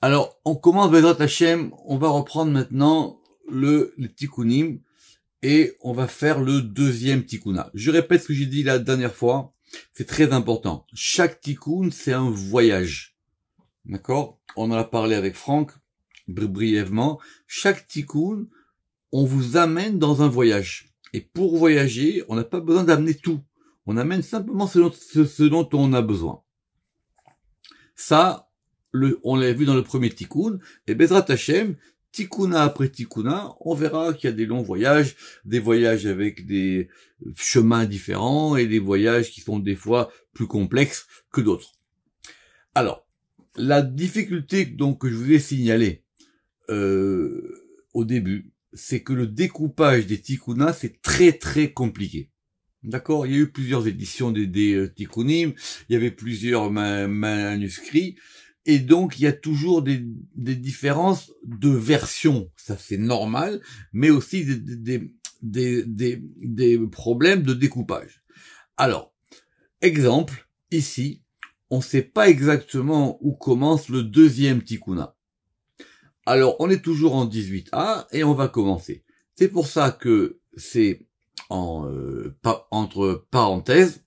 Alors, on commence Bezrat Hashem, on va reprendre maintenant le Tikkunim et on va faire le deuxième Tikkuna. Je répète ce que j'ai dit la dernière fois, c'est très important. Chaque Tikkun, c'est un voyage. D'accord? On en a parlé avec Franck, brièvement. Chaque Tikkun, on vous amène dans un voyage. Et pour voyager, on n'a pas besoin d'amener tout. On amène simplement ce dont on a besoin. Ça, on l'a vu dans le premier Tikkun, et Bezrat Hashem, Tikkuna après Tikkuna, on verra qu'il y a des longs voyages, des voyages avec des chemins différents, et des voyages qui sont des fois plus complexes que d'autres. Alors, la difficulté donc que je vous ai signalée au début, c'est que le découpage des Tikkuna, c'est très très compliqué. D'accord? Il y a eu plusieurs éditions des Tikkunim, il y avait plusieurs manuscrits, et donc il y a toujours des différences de versions. Ça c'est normal, mais aussi des problèmes de découpage. Alors, exemple, ici, on ne sait pas exactement où commence le deuxième Tikkuna. Alors, on est toujours en 18a, et on va commencer. C'est pour ça que c'est entre parenthèses,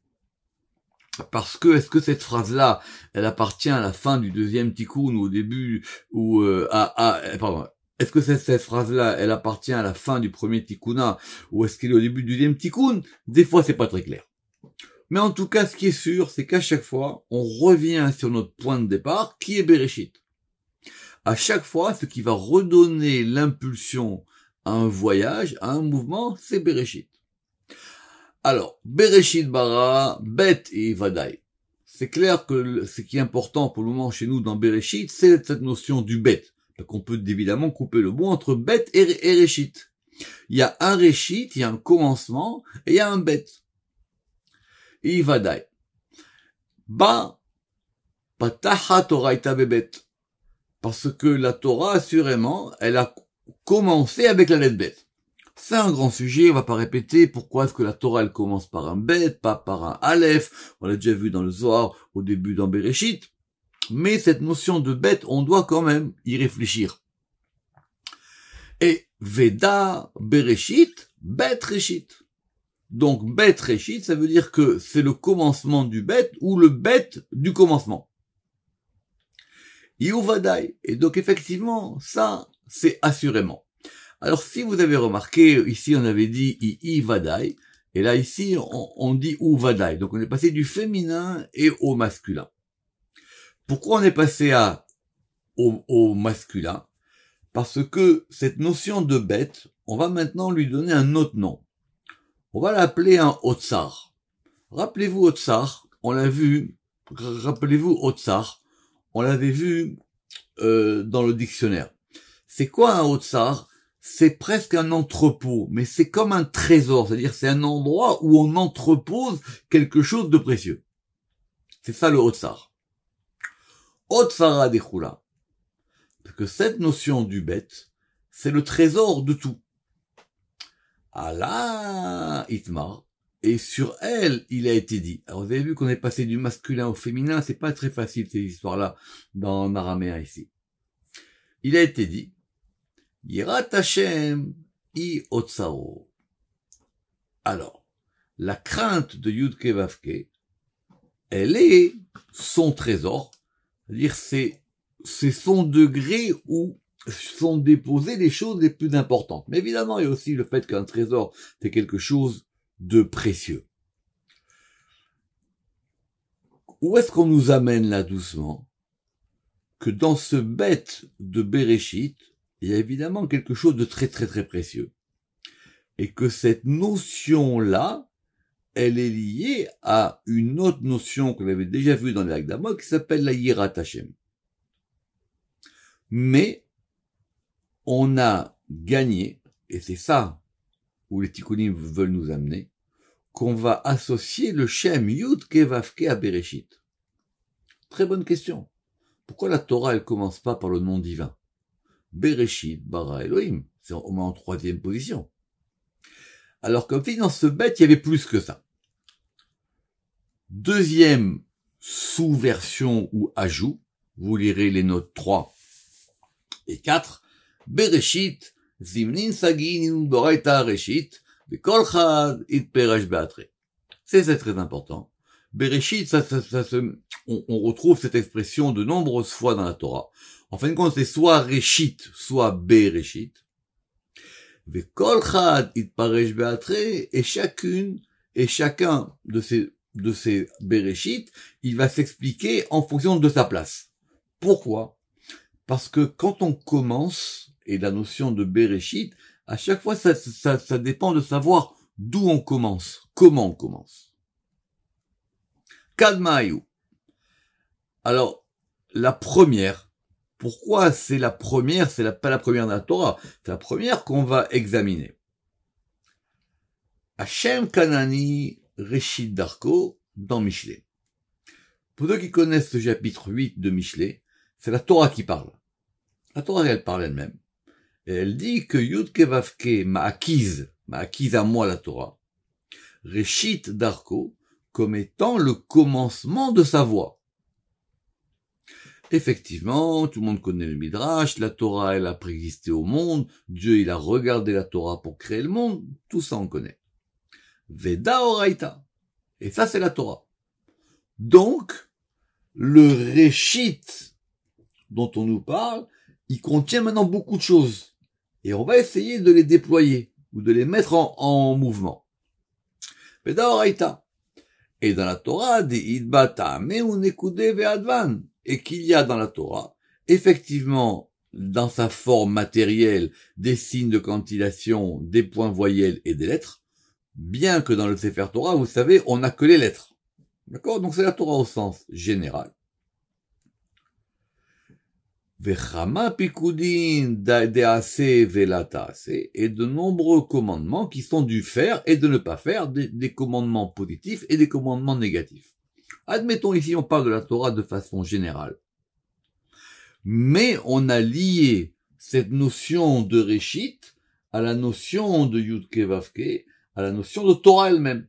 parce que est-ce que cette phrase-là, elle appartient à la fin du deuxième tikkun ou au début ou est-ce que cette phrase-là, elle appartient à la fin du premier tikkuna ou est-ce qu'elle est au début du deuxième tikkun? Des fois, c'est pas très clair. Mais en tout cas, ce qui est sûr, c'est qu'à chaque fois, on revient sur notre point de départ, qui est Bereshit. À chaque fois, ce qui va redonner l'impulsion à un voyage, à un mouvement, c'est Bereshit. Alors, Bereshit bara, Bet et Vadaï. C'est clair que ce qui est important pour le moment chez nous dans Bereshit, c'est cette notion du Bet. Donc on peut évidemment couper le mot entre Bet et Reshit. Il y a un Reshit, il y a un commencement, et il y a un Bet. Et Vadaï. Ba, Pataha Toraita Bebet. Parce que la Torah, assurément, elle a commencé avec la lettre Bet. C'est un grand sujet, on va pas répéter pourquoi est-ce que la Torah elle commence par un Bet, pas par un Aleph, on l'a déjà vu dans le Zohar au début dans Bereshit, mais cette notion de Bet, on doit quand même y réfléchir. Et Veda, Bereshit, Bet Reshit. Donc Bet Reshit, ça veut dire que c'est le commencement du Bet ou le Bet du commencement. Yuvadai. Et donc effectivement, ça, c'est assurément. Alors, si vous avez remarqué, ici, on avait dit i vadai, et là, ici, on dit ou vadai. Donc, on est passé du féminin et au masculin. Pourquoi on est passé au masculin? Parce que cette notion de bête, on va maintenant lui donner un autre nom. On va l'appeler un otsar. Rappelez-vous otsar, on l'a vu, rappelez-vous otsar, on l'avait vu dans le dictionnaire. C'est quoi un otsar? C'est presque un entrepôt, mais c'est comme un trésor, c'est-à-dire c'est un endroit où on entrepose quelque chose de précieux. C'est ça le Otsar. Otsara dechula. Parce que cette notion du bête, c'est le trésor de tout. Allah itmar. Et sur elle, il a été dit. Alors vous avez vu qu'on est passé du masculin au féminin, c'est pas très facile ces histoires-là dans l'araméen ici. Il a été dit, Yirat Hashem I Otsaro. Alors, la crainte de Yudke Vavke, elle est son trésor, c'est-à-dire c'est son degré où sont déposées les choses les plus importantes. Mais évidemment, il y a aussi le fait qu'un trésor, c'est quelque chose de précieux. Où est-ce qu'on nous amène là doucement? Que dans ce bête de Bereshit, il y a évidemment quelque chose de très très très précieux. Et que cette notion-là, elle est liée à une autre notion qu'on avait déjà vue dans les Agdamot qui s'appelle la Yirat Hashem. Mais, on a gagné, et c'est ça où les Tikkunim veulent nous amener, qu'on va associer le Shem Yud Kevavke à Bereshit. Très bonne question. Pourquoi la Torah, elle commence pas par le nom divin? Bereshit bara Elohim. C'est au moins en troisième position. Alors comme dit dans ce bête, il y avait plus que ça. Deuxième sous-version ou ajout, vous lirez les notes 3 Et 4, Bereshit, Zimnin Sagin Boraita Reshit, Bekol Chad It Peresh Beatre. C'est très important. Bereshit, on retrouve cette expression de nombreuses fois dans la Torah. En fin de compte, c'est soit Reshit, soit Bereshit. Bekol Chad It Peresh Beatre, et chacun de ces Bereshit, il va s'expliquer en fonction de sa place. Pourquoi? Parce que quand on commence, et la notion de Bereshit, à chaque fois, ça dépend de savoir d'où on commence, comment on commence. Kadmaïou. Alors, la première, pourquoi c'est la première, pas la première de la Torah, c'est la première qu'on va examiner. Hashem Kanani Reshit Darko dans Mishlei. Pour ceux qui connaissent le chapitre 8 de Mishlei, c'est la Torah qui parle. La Torah, elle parle elle-même. Et elle dit que Yud Kevavke ma'akiz à moi la Torah, Reshit Darko, comme étant le commencement de sa voix. Effectivement, tout le monde connaît le Midrash, la Torah, elle a préexisté au monde, Dieu, il a regardé la Torah pour créer le monde, tout ça on connaît. Veda Oraita. Et ça, c'est la Torah. Donc, le Reshit dont on nous parle, il contient maintenant beaucoup de choses. Et on va essayer de les déployer, ou de les mettre en mouvement. Veda Oraita. Et dans la Torah, des idbata meunekude ve'advan. Et qu'il y a dans la Torah, effectivement, dans sa forme matérielle, des signes de cantillation, des points voyelles et des lettres, bien que dans le Sefer Torah, vous savez, on n'a que les lettres. D'accord? Donc c'est la Torah au sens général. Vechama pikudin dease velatase, et de nombreux commandements qui sont du faire et de ne pas faire, des commandements positifs et des commandements négatifs. Admettons ici, on parle de la Torah de façon générale. Mais on a lié cette notion de Reshit à la notion de Yud Kevavke, à la notion de Torah elle-même.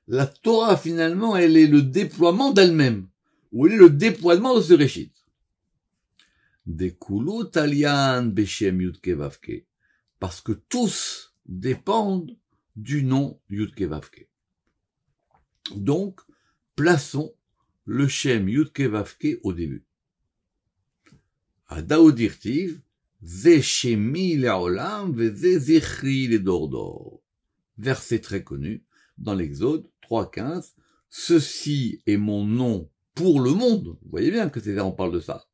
La Torah, finalement, elle est le déploiement d'elle-même, ou elle est le déploiement de ce Reshit. Dekulu talian beshem Yud Kevavke, parce que tous dépendent du nom Yud Kevavke. Donc, plaçons le Shem Yud Kevavke au début. À Daoudirtiv, Ze Shemi le'olam veze zichri ledordor. Verset très connu dans l'Exode 3.15. Ceci est mon nom pour le monde. Vous voyez bien que c'est là on parle de ça.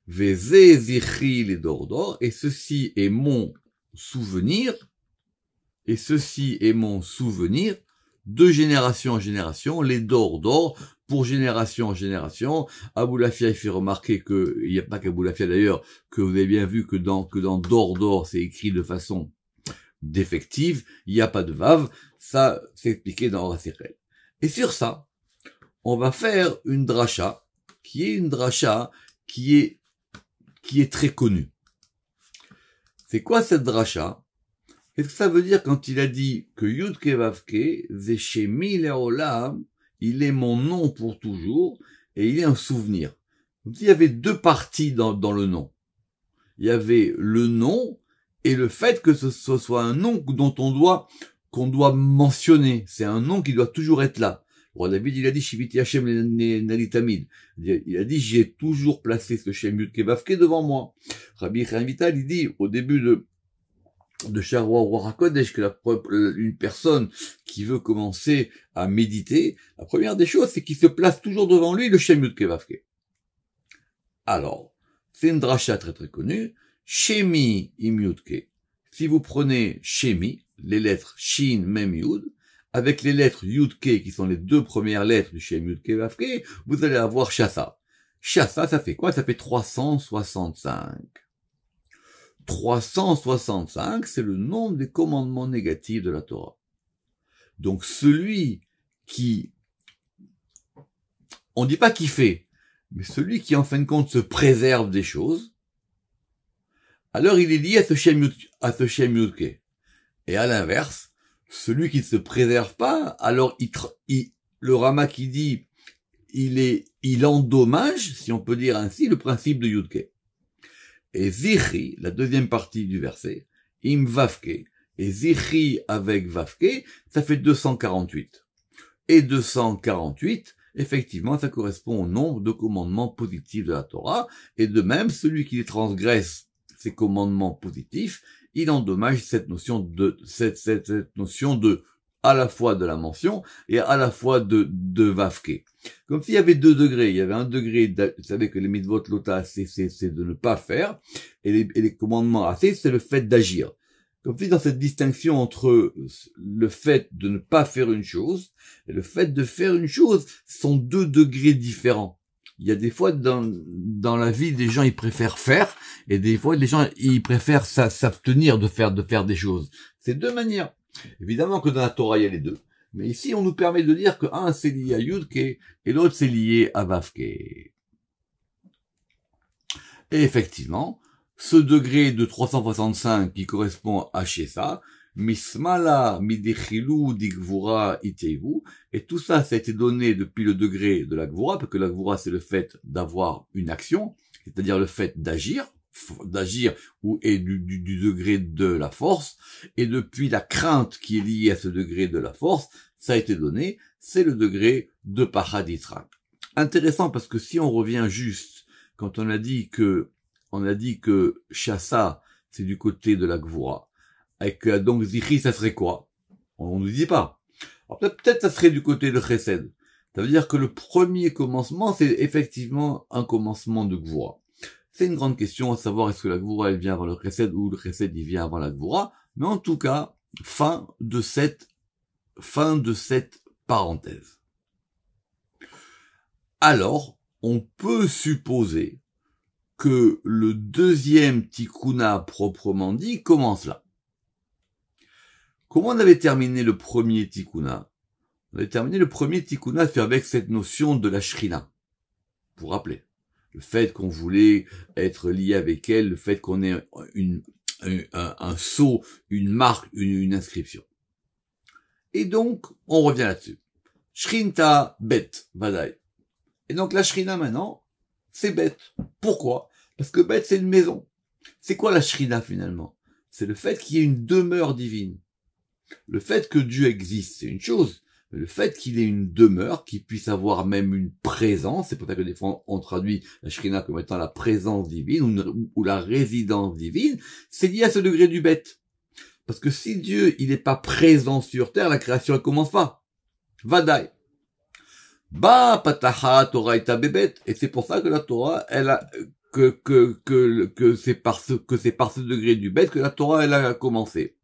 Veze zichri ledordor. Et ceci est mon souvenir. Et ceci est mon souvenir. De génération en génération, les d'or, pour génération en génération. Aboulafia, il fait remarquer que, il n'y a pas qu'Aboulafia d'ailleurs, que vous avez bien vu que dans d'or, c'est écrit de façon défective, il n'y a pas de vav, ça, c'est expliqué dans Horasirel. Et sur ça, on va faire une dracha, qui est très connue. C'est quoi cette dracha? Qu'est-ce que ça veut dire quand il a dit que Yud Kevavke, Zeshemi le'olam, il est mon nom pour toujours, et il est un souvenir. Donc il y avait deux parties dans le nom. Il y avait le nom, et le fait que ce soit un nom qu'on doit mentionner. C'est un nom qui doit toujours être là. Le roi David, il a dit, Shiviti Hashem nalitamid. Il a dit, j'ai toujours placé ce Shem Yud Kevavke devant moi. Rabbi Chaim Vital, il dit, au début de Sharwa Ruach HaKodesh, que une personne qui veut commencer à méditer, la première des choses, c'est qu'il se place toujours devant lui le Shem Yud Kevavke. Alors, c'est une dracha très très connue, Shemi im Yudke. Si vous prenez Shemi, les lettres Shin, Mem, Yud, avec les lettres Yudke, qui sont les deux premières lettres du Shem Yud Kevavke, vous allez avoir Shasa. Shasa, ça fait quoi? Ça fait 365. 365, c'est le nombre des commandements négatifs de la Torah. Donc celui qui, on dit pas qui fait, mais celui qui en fin de compte se préserve des choses, alors il est lié à ce Shem Yudke. Et à l'inverse, celui qui ne se préserve pas, alors le Rama qui dit, il endommage, si on peut dire ainsi, le principe de Yudke. Et Zichri, la deuxième partie du verset, Im Vavke, et Zichri avec Vavke, ça fait 248. Et 248, effectivement, ça correspond au nombre de commandements positifs de la Torah, et de même, celui qui transgresse ces commandements positifs, il endommage cette notion de à la fois de la mention et à la fois de Vavke. Comme s'il y avait 2 degrés. Il y avait un degré, vous savez que les mitzvot lota, c'est de ne pas faire, et les commandements assez, c'est le fait d'agir. Comme si dans cette distinction entre le fait de ne pas faire une chose et le fait de faire une chose, sont 2 degrés différents. Il y a des fois dans la vie, des gens ils préfèrent faire, et des fois les gens ils préfèrent s'abstenir de faire des choses. C'est 2 manières. Évidemment que dans la Torah il y a les 2, mais ici on nous permet de dire que un c'est lié à Yudke et l'autre c'est lié à Vavke. Et effectivement, ce degré de 365 qui correspond à Shesa, Mismala, Midechilou, Digvura, Iteivu, et tout ça, ça a été donné depuis le degré de la Gvura, parce que la Gvura, c'est le fait d'avoir une action, c'est-à-dire le fait d'agir, et du degré de la force, et depuis la crainte qui est liée à ce degré de la force, ça a été donné, c'est le degré de Pachaditrak. Intéressant, parce que si on revient juste, quand on a dit que Shasa, c'est du côté de la Gvura, et que donc Zichri, ça serait quoi? On nous dit pas. Alors peut-être ça serait du côté de Chesed. Ça veut dire que le premier commencement, c'est effectivement un commencement de Gvura. C'est une grande question à savoir est-ce que la Gvura, elle vient avant le Chesed ou le Chesed, il vient avant la Gvura. Mais en tout cas, fin de cette parenthèse. Alors, on peut supposer que le deuxième tikkuna proprement dit commence là. Comment on avait terminé le premier tikkuna? On avait terminé le premier tikkuna avec cette notion de la shrina. Vous vous rappelez? Le fait qu'on voulait être lié avec elle, le fait qu'on ait un sceau, une marque, une inscription. Et donc, on revient là-dessus. Shrinta bet, vadai. Et donc la shrina maintenant, c'est bête. Pourquoi? Parce que bête, c'est une maison. C'est quoi la shrina finalement? C'est le fait qu'il y ait une demeure divine. Le fait que Dieu existe, c'est une chose. Mais le fait qu'il ait une demeure, qu'il puisse avoir même une présence, c'est pour ça que des fois on traduit la shrina comme étant la présence divine ou la résidence divine, c'est lié à ce degré du bête. Parce que si Dieu, il n'est pas présent sur terre, la création, elle commence pas. Vadaï. Ba pataha Torah et bebet. Et c'est pour ça que la Torah, elle a, que c'est par ce degré du bête que la Torah, elle a commencé.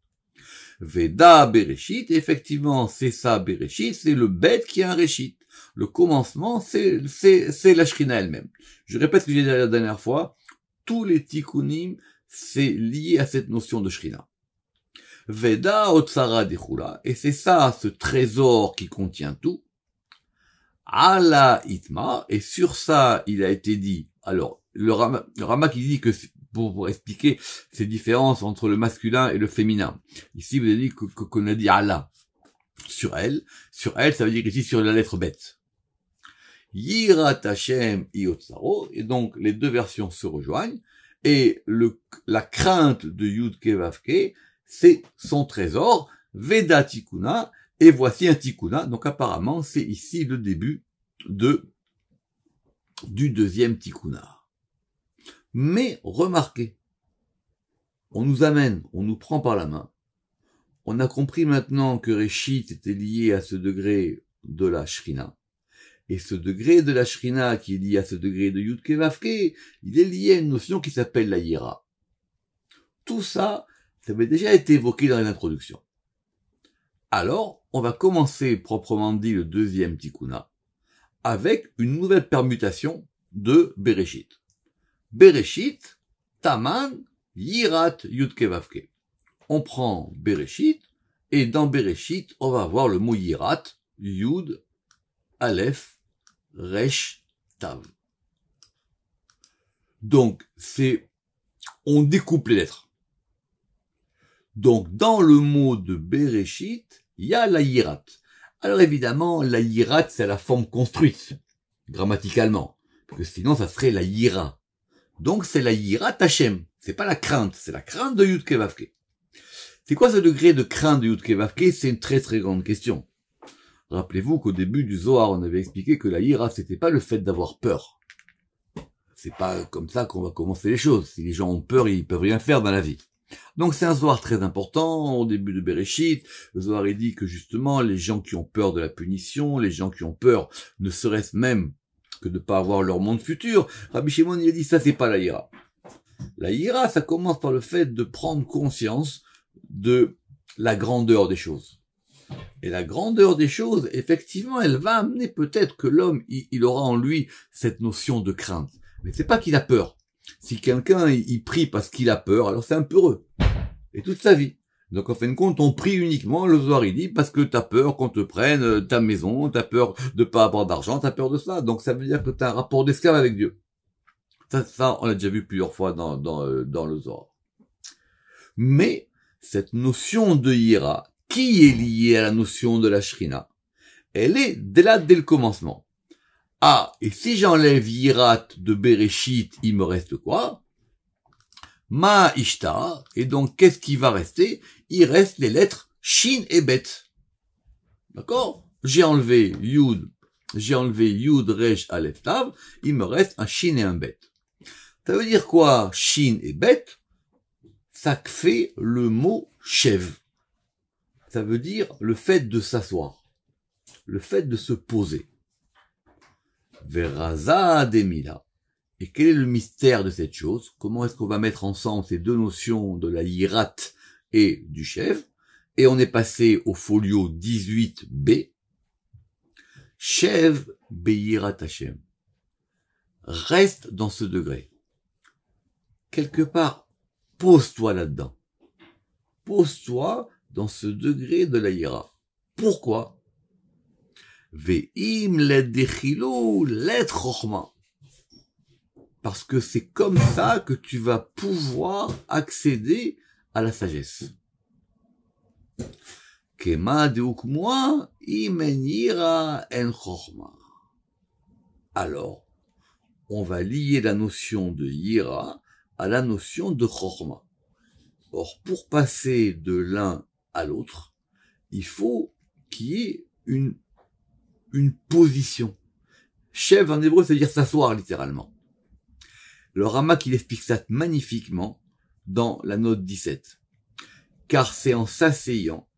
Veda Bereshit, effectivement, c'est ça Bereshit, c'est le bête qui a un Réshit. Le commencement, c'est la Shrina elle-même. Je répète ce que j'ai dit la dernière fois, tous les tikkunim, c'est lié à cette notion de Shrina. Veda Otsara Dechula, et c'est ça, ce trésor qui contient tout. Ala Itma, et sur ça, il a été dit, alors, le Rama qui dit que pour expliquer ces différences entre le masculin et le féminin. Ici, vous avez dit qu'on a dit Allah. Sur elle, ça veut dire ici sur la lettre bête. Yirat Hashem Iotsaro, et donc les 2 versions se rejoignent, et la crainte de Yudke Vavke, c'est son trésor, Veda Tikuna, et voici un Tikuna, donc apparemment c'est ici le début du deuxième Tikuna. Mais remarquez, on nous prend par la main. On a compris maintenant que Réshit était lié à ce degré de la Shrina. Et ce degré de la Shrina qui est lié à ce degré de Yudke Vavke, il est lié à une notion qui s'appelle la Yira. Tout ça, ça avait déjà été évoqué dans l'introduction. Alors, on va commencer proprement dit le deuxième Tikuna avec une nouvelle permutation de Bereshit. Bereshit, Taman, Yirat, Yudke Vavke. On prend Bereshit, et dans Bereshit, on va avoir le mot Yirat, Yud, Aleph, Resh, Tav. Donc, on découpe les lettres. Donc, dans le mot de Bereshit, il y a la Yirat. Alors évidemment, la Yirat, c'est la forme construite. grammaticalement, parce que sinon ça serait la yira. Donc c'est la yira Tachem, c'est pas la crainte, c'est la crainte de Yud Kei Vav Kei. C'est quoi ce degré de crainte de Yud Kei Vav Kei? C'est une très très grande question. Rappelez-vous qu'au début du Zohar, on avait expliqué que la yira, c'était pas le fait d'avoir peur. C'est pas comme ça qu'on va commencer les choses. Si les gens ont peur, ils peuvent rien faire dans la vie. Donc c'est un Zohar très important. Au début de Bereshit, le Zohar dit que justement, les gens qui ont peur de la punition, les gens qui ont peur, ne serait-ce même que de ne pas avoir leur monde futur, Rabbi Shimon, il a dit ça, c'est pas la yira. La yira, ça commence par le fait de prendre conscience de la grandeur des choses. Et la grandeur des choses, effectivement, elle va amener peut-être que l'homme, il aura en lui cette notion de crainte. Mais c'est pas qu'il a peur. Si quelqu'un, il prie parce qu'il a peur, alors c'est un peureux. Et toute sa vie. Donc en fin de compte, on prie uniquement, le Zohar il dit, parce que t'as peur qu'on te prenne ta maison, t'as peur de pas avoir d'argent, t'as peur de ça. Donc ça veut dire que t'as un rapport d'esclave avec Dieu. Ça, on l'a déjà vu plusieurs fois dans le Zohar. Mais cette notion de Yira, qui est liée à la notion de la Shrina, elle est dès le commencement. Ah, et si j'enlève Yirat de Bereshit, il me reste quoi? Ma Ishtar, et donc qu'est-ce qui va rester? Il reste les lettres Shin et Bet. D'accord? J'ai enlevé Yud Resh Aleph Tav, il me reste un Shin et un Bet. Ça veut dire quoi, Shin et Bet? Ça fait le mot Shev. Ça veut dire le fait de s'asseoir, le fait de se poser. Veraza Demila. Et quel est le mystère de cette chose? Comment est-ce qu'on va mettre ensemble ces deux notions de la Yirat et du Shev? Et on est passé au folio 18b. Shev Beyirat Hashem. Reste dans ce degré. Quelque part, pose-toi là-dedans. Pose-toi dans ce degré de la Yira. Pourquoi? Ve'im ledechilou let chochma. Parce que c'est comme ça que tu vas pouvoir accéder à la sagesse. Kema deukmoa imen yira en chochma. Alors, on va lier la notion de yira à la notion de chochma. Or, pour passer de l'un à l'autre, il faut qu'il y ait une position. Shev en hébreu, c'est-à-dire s'asseoir littéralement. Le Ramak, il explique ça magnifiquement dans la note 17. Car c'est en s'asseyant,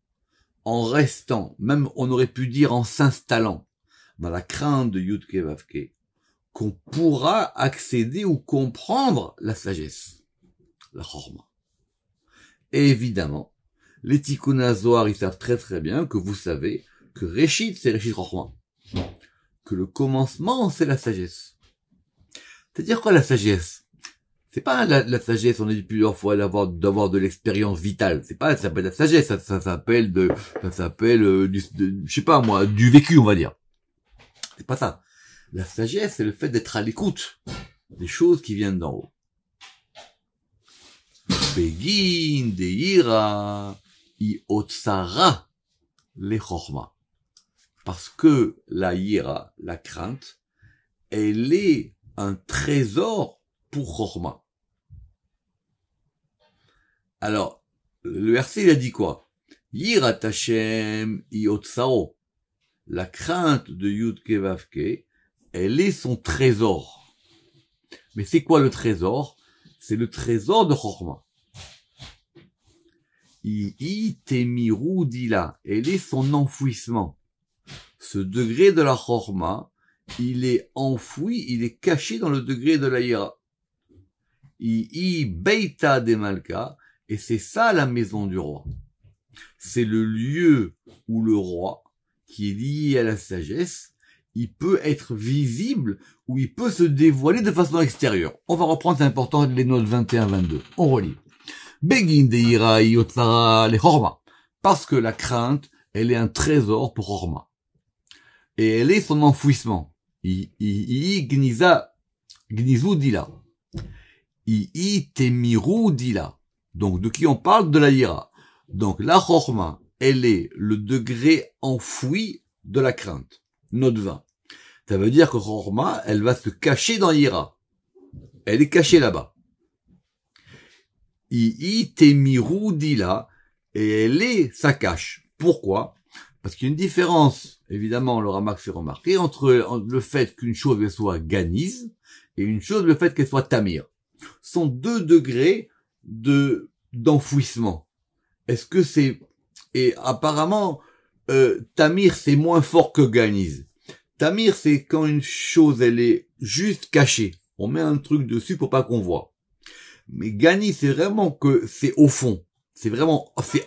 en restant, même on aurait pu dire en s'installant dans la crainte de Yud Kei Vav Kei, qu'on pourra accéder ou comprendre la sagesse, la chorma. Et évidemment, les Tikkun HaZohar, ils savent très très bien que vous savez que Réchit, c'est Réchit Chorma. Que le commencement, c'est la sagesse. C'est-à-dire quoi la sagesse? C'est pas la sagesse, on a dit plusieurs fois, d'avoir de l'expérience vitale. C'est pas, ça s'appelle la sagesse, ça s'appelle je sais pas moi, du vécu, on va dire. C'est pas ça. La sagesse, c'est le fait d'être à l'écoute des choses qui viennent d'en haut. Begin deira I otsara le chorma. Parce que la yira, la crainte, elle est un trésor pour chorma. Alors, le verset, il a dit quoi? Yirat Hashem I otsaro. La crainte de Yud Kei Vav Kei, elle est son trésor. Mais c'est quoi le trésor? C'est le trésor de chorma. Temiru dila, elle est son enfouissement. Ce degré de la chorma, il est enfoui, il est caché dans le degré de la yira. Beita de Malka, et c'est ça la maison du roi. C'est le lieu où le roi, qui est lié à la sagesse, il peut être visible, ou il peut se dévoiler de façon extérieure. On va reprendre, c'est important, les notes 21-22. On relit. Begin deira yotzara le chorma. Parce que la crainte, elle est un trésor pour chorma. Et elle est son enfouissement. Gnizu dila. Temiru dila. Donc, de qui on parle? De la yira. Donc, la chorma, elle est le degré enfoui de la crainte. Note 20. Ça veut dire que Chorma, elle va se cacher dans Yira. Elle est cachée là-bas. I temiru dila, et ça cache. Pourquoi? Parce qu'il y a une différence, évidemment, le Ramak fait remarquer, entre le fait qu'une chose soit ganize, et une chose, le fait qu'elle soit tamir. Ce sont 2 degrés d'enfouissement. Est-ce que c'est, et apparemment, tamir, c'est moins fort que ganize. Tamir, c'est quand une chose, elle est juste cachée. On met un truc dessus pour pas qu'on voit. Mais ganize, c'est vraiment que c'est au fond. C'est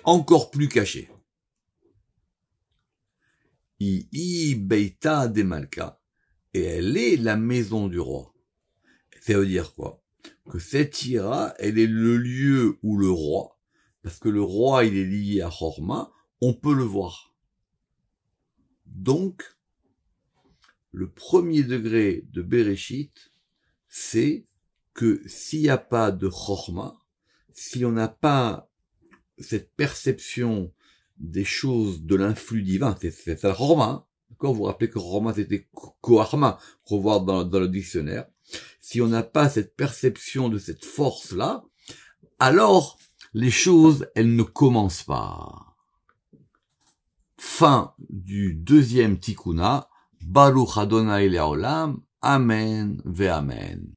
encore plus caché. I beita de Malka. Et elle est la maison du roi. Ça veut dire quoi? Que cette Ira, elle est le lieu où le roi, parce que le roi, il est lié à Chorma, on peut le voir. Donc, le premier degré de Bereshit, c'est que s'il n'y a pas de Chorma, si on n'a pas cette perception des choses de l'influx divin, c'est ça Chorma, hein. D'accord? Vous vous rappelez que Chorma c'était Koachma, revoir dans le dictionnaire. Si on n'a pas cette perception de cette force-là, alors les choses, elles ne commencent pas. Fin du 2e Tikkuna. Baruch Adonai Le'olam. Amen ve Amen.